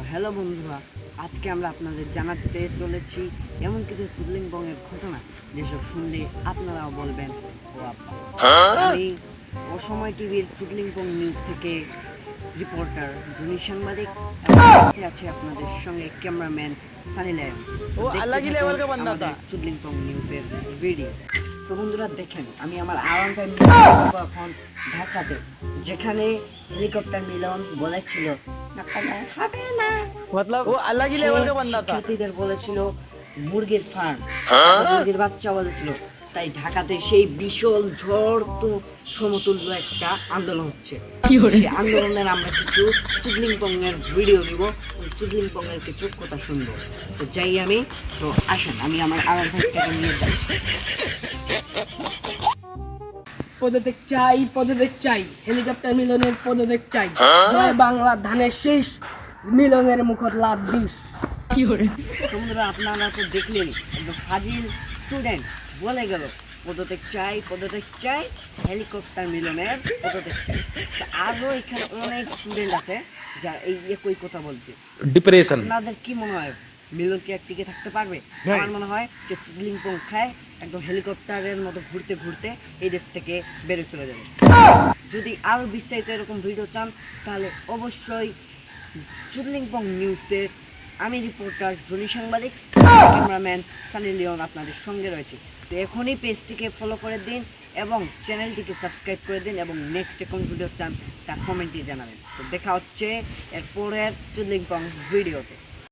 Hello বন্ধুরা, আজকে আমরা আপনাদের জানাতে চলেছি এমন কিছু চুদলিংপংয়ের ঘটনা যেসব শুনলে আপনারাও বলবেন ও আব্বা। আমি অসময় টিভির চুদলিংপং নিউজ থেকে রিপোর্টার জুনি সাংবাদিক, সাথে আছে আপনাদের সঙ্গে ক্যামেরাম্যান সানি লায়ন। চুদলিংপং নিউজের ভিডিও। তো বন্ধুরা দেখেন, আমি আমার আরামটা এখন ঢাকাতে, যেখানে হেলিকপ্টার মিলন বলেছিল হবে না, मतलब वो अलग ही लेवल का बंदा था। শিক্ষার্থীদের বলেছিল মুরগির ফার্ম, মুরগির বাচ্চা বলেছিল। তাই ঢাকাতে সেই বিশাল ঝড় তো সমতুল্য একটা আন্দোলন হচ্ছে। সেই আন্দোলনের আমরা কিছু চুদলিংপংয়ের ভিডিও নিব, চুদলিংপংয়ের কিছু কথা শুনবো। তো যাই আমি, তো আসেন আমি আমার আরামটাকে নিয়ে যাচ্ছি। পদত্যাগ চাই, পদত্যাগ চাই, হেলিকপ্টার মিলনের পদত্যাগ চাই। জয় বাংলা, ধানের শীষ, মিলনের মুখর লাভ বিষ। বন্ধুরা আপনারা তো দেখলেন, একদম ফাজিল স্টুডেন্ট বলে গেল পদত্যাগ চাই, পদত্যাগ চাই, হেলিকপ্টার মিলনের পদত্যাগ চাই। তো আরও এখানে অনেক স্টুডেন্ট আছে যারা এই একই কথা বলছে। ডিপ্রেশন। আপনাদের কি মনে হয়, মিলন কি এক টিকে থাকতে পারবে? আমার মনে হয় যে চুদলিংপং খায় একদম হেলিকপ্টারের মতো ঘুরতে ঘুরতে এই দেশ থেকে বেড়ে চলে যাবে। যদি আরও বিস্তারিত এরকম ভিডিও চান তাহলে অবশ্যই চুদলিংপং নিউজের আমি রিপোর্টার জনি সাংবাদিক, ক্যামেরাম্যান সানি লিওন আপনাদের সঙ্গে রয়েছে। তো এখনই পেজটিকে ফলো করে দিন এবং চ্যানেলটিকে সাবস্ক্রাইব করে দিন, এবং নেক্সট কোন ভিডিও চান তা কমেন্টে জানাবেন। তো দেখা হচ্ছে এরপরের চুদলিংপং ভিডিওতে।